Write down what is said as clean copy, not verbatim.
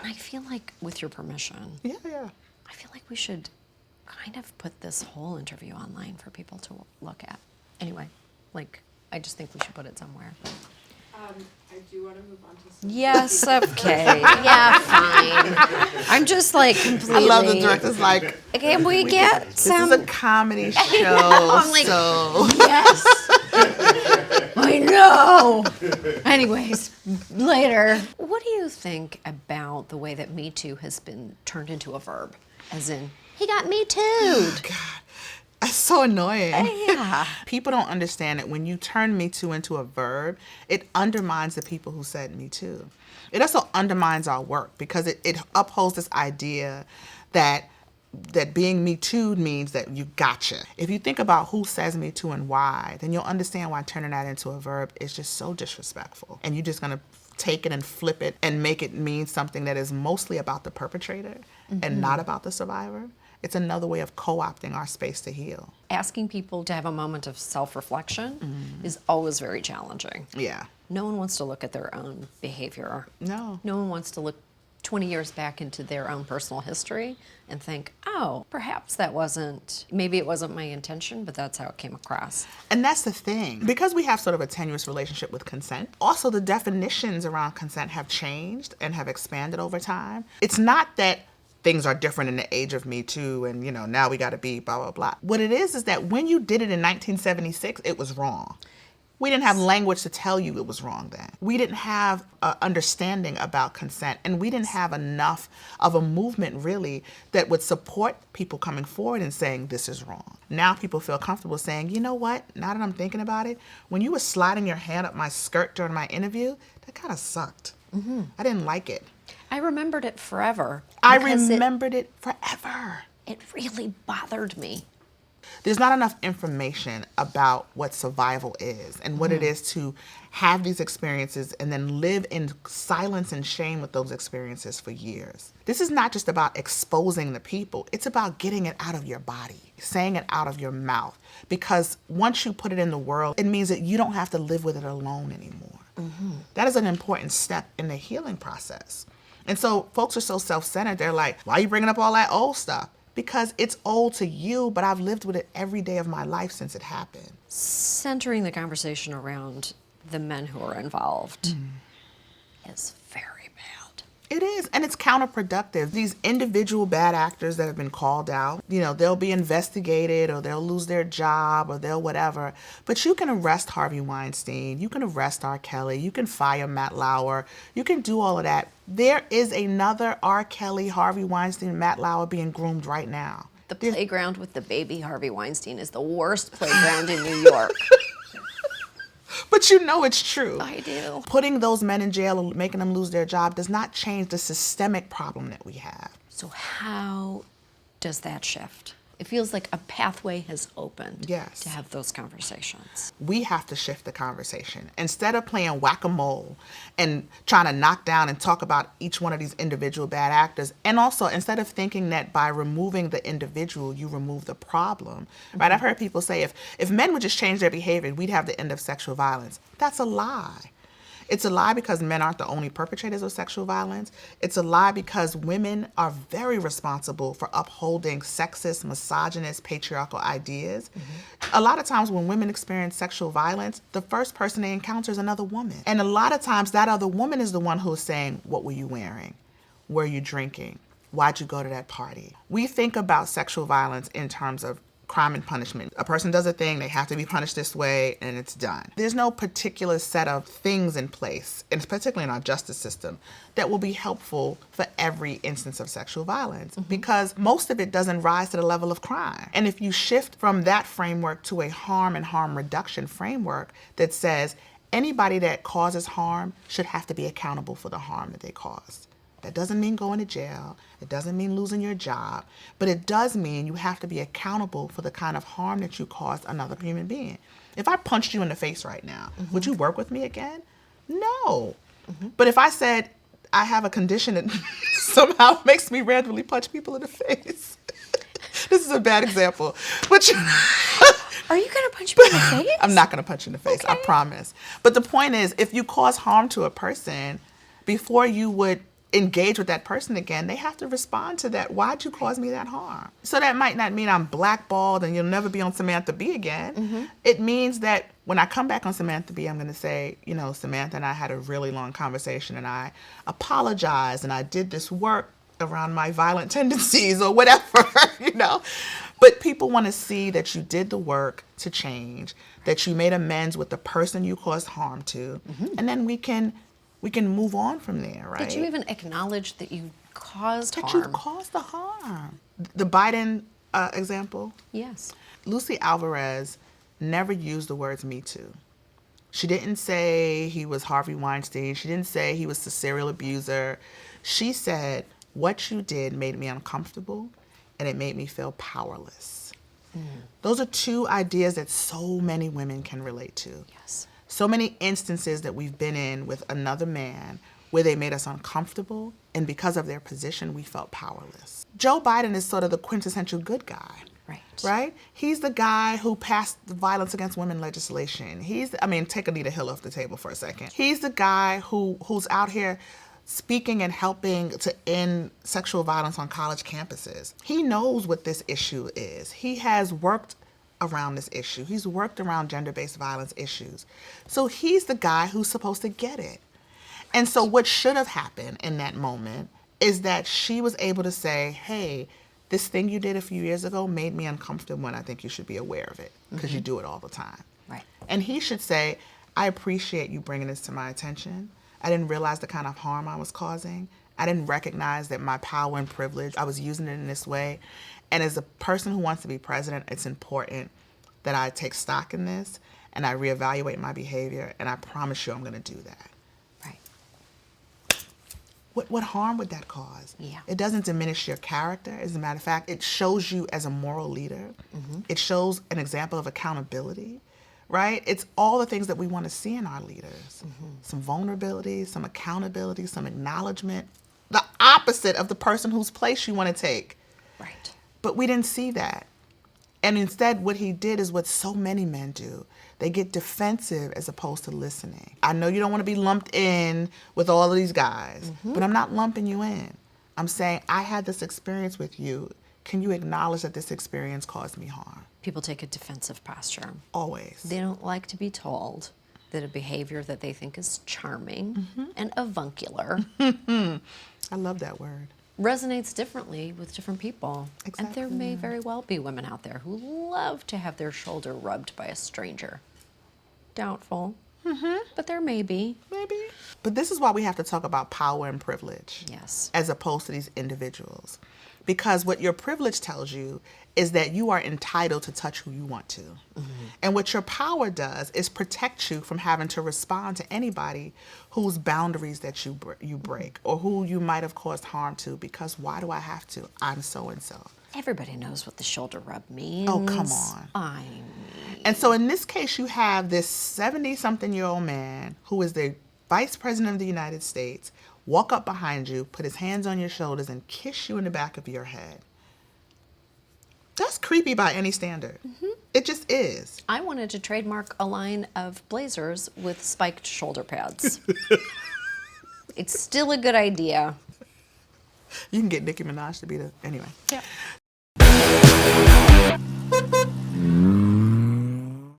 And I feel like, with your permission, Yeah. I feel like we should kind of put this whole interview online for people to look at. Anyway, like, I just think we should put it somewhere. I do want to move on to some. Yes, okay. Yeah, fine. I'm just like completely. I love the director's like, Can we get this some? is a comedy show, I'm like, so. Yes. I know. Anyways, later. What do you think about the way that Me Too has been turned into a verb? As in, he got Me Too'd. God, that's so annoying. Yeah. People don't understand that when you turn Me Too into a verb, it undermines the people who said Me Too. It also undermines our work because it upholds this idea that being Me Too'd means that you gotcha. If you think about who says Me Too and why, then you'll understand why turning that into a verb is just so disrespectful. And you're just going to take it and flip it and make it mean something that is mostly about the perpetrator and not about the survivor. It's another way of co-opting our space to heal. Asking people to have a moment of self-reflection is always very challenging. Yeah. No one wants to look at their own behavior. No. No one wants to look 20 years back into their own personal history and think, oh, perhaps maybe it wasn't my intention, but that's how it came across. And that's the thing. Because we have sort of a tenuous relationship with consent, also the definitions around consent have changed and have expanded over time. It's not that things are different in the age of Me Too and, now we got to be blah, blah, blah. What it is that when you did it in 1976, it was wrong. We didn't have language to tell you it was wrong then. We didn't have an understanding about consent, and we didn't have enough of a movement, really, that would support people coming forward and saying this is wrong. Now people feel comfortable saying, you know what, now that I'm thinking about it, when you were sliding your hand up my skirt during my interview, that kind of sucked. I didn't like it. I remembered it forever. I remembered it forever. It really bothered me. There's not enough information about what survival is and what it is to have these experiences and then live in silence and shame with those experiences for years. This is not just about exposing the people. It's about getting it out of your body, saying it out of your mouth. Because once you put it in the world, it means that you don't have to live with it alone anymore. That is an important step in the healing process. And so folks are so self-centered. They're like, why are you bringing up all that old stuff? Because it's old to you, but I've lived with it every day of my life since it happened. Centering the conversation around the men who are involved is very bad. It is, and it's counterproductive. These individual bad actors that have been called out, they'll be investigated or they'll lose their job or they'll whatever. But you can arrest Harvey Weinstein, you can arrest R. Kelly, you can fire Matt Lauer, you can do all of that. There is another R. Kelly, Harvey Weinstein, Matt Lauer being groomed right now. The playground with the baby Harvey Weinstein is the worst playground in New York. But it's true. I do. Putting those men in jail and making them lose their job does not change the systemic problem that we have. So how does that shift? It feels like a pathway has opened to have those conversations. We have to shift the conversation. Instead of playing whack-a-mole and trying to knock down and talk about each one of these individual bad actors, and also instead of thinking that by removing the individual, you remove the problem, right? I've heard people say if men would just change their behavior, we'd have the end of sexual violence. That's a lie. It's a lie because men aren't the only perpetrators of sexual violence. It's a lie because women are very responsible for upholding sexist, misogynist, patriarchal ideas. A lot of times when women experience sexual violence, the first person they encounter is another woman. And a lot of times that other woman is the one who's saying, what were you wearing? Were you drinking? Why'd you go to that party? We think about sexual violence in terms of crime and punishment. A person does a thing, they have to be punished this way, and it's done. There's no particular set of things in place, and particularly in our justice system, that will be helpful for every instance of sexual violence because most of it doesn't rise to the level of crime. And if you shift from that framework to a harm and harm reduction framework that says anybody that causes harm should have to be accountable for the harm that they caused. That doesn't mean going to jail. It doesn't mean losing your job. But it does mean you have to be accountable for the kind of harm that you caused another human being. If I punched you in the face right now, would you work with me again? No. But if I said, I have a condition that somehow makes me randomly punch people in the face. This is a bad example. But Are you going to punch me in the face? I'm not going to punch you in the face, I promise. But the point is, if you cause harm to a person, before you would engage with that person again, they have to respond to that. Why'd you cause me that harm? So that might not mean I'm blackballed and you'll never be on Samantha Bee again. It means that when I come back on Samantha Bee, I'm going to say, you know, Samantha and I had a really long conversation and I apologized and I did this work around my violent tendencies or whatever, you know. But people want to see that you did the work to change, that you made amends with the person you caused harm to, and then we can move on from there, right? Did you even acknowledge that you caused That harm? you caused the harm. The Biden example, Yes. Lucy Alvarez never used the words Me Too. She didn't say he was Harvey Weinstein. She didn't say he was a serial abuser. She said, what you did made me uncomfortable and it made me feel powerless. Those are two ideas that so many women can relate to. Yes. So many instances that we've been in with another man where they made us uncomfortable, and because of their position, we felt powerless. Joe Biden is sort of the quintessential good guy. Right? He's the guy who passed the violence against women legislation. Take Anita Hill off the table for a second. He's the guy who's out here speaking and helping to end sexual violence on college campuses. He knows what this issue is. He has worked around this issue. He's worked around gender-based violence issues. So he's the guy who's supposed to get it. And so what should have happened in that moment is that she was able to say, hey, this thing you did a few years ago made me uncomfortable and I think you should be aware of it because you do it all the time. Right. And he should say, I appreciate you bringing this to my attention. I didn't realize the kind of harm I was causing. I didn't recognize that my power and privilege, I was using it in this way. And as a person who wants to be president, it's important that I take stock in this and I reevaluate my behavior, and I promise you I'm going to do that. Right. What harm would that cause? Yeah. It doesn't diminish your character. As a matter of fact, it shows you as a moral leader. It shows an example of accountability, right? It's all the things that we want to see in our leaders. Some vulnerability, some accountability, some acknowledgement. The opposite of the person whose place you want to take. Right. But we didn't see that. And instead, what he did is what so many men do. They get defensive as opposed to listening. I know you don't want to be lumped in with all of these guys, but I'm not lumping you in. I'm saying, I had this experience with you. Can you acknowledge that this experience caused me harm? People take a defensive posture. Always. They don't like to be told that a behavior that they think is charming and avuncular I love that word. resonates differently with different people. And there Exactly. may very well be women out there who love to have their shoulder rubbed by a stranger. Doubtful. But there may be. Maybe. But this is why we have to talk about power and privilege. Yes. As opposed to these individuals. Because what your privilege tells you is that you are entitled to touch who you want to. And what your power does is protect you from having to respond to anybody whose boundaries that you break or who you might have caused harm to, because why do I have to? I'm so-and-so. Everybody knows what the shoulder rub means. Oh, come on. I mean, And so in this case, you have this 70-something-year-old man who is the Vice President of the United States walk up behind you, put his hands on your shoulders, and kiss you in the back of your head. That's creepy by any standard. It just is. I wanted to trademark a line of blazers with spiked shoulder pads. It's still a good idea. You can get Nicki Minaj to be the... Anyway. Yeah.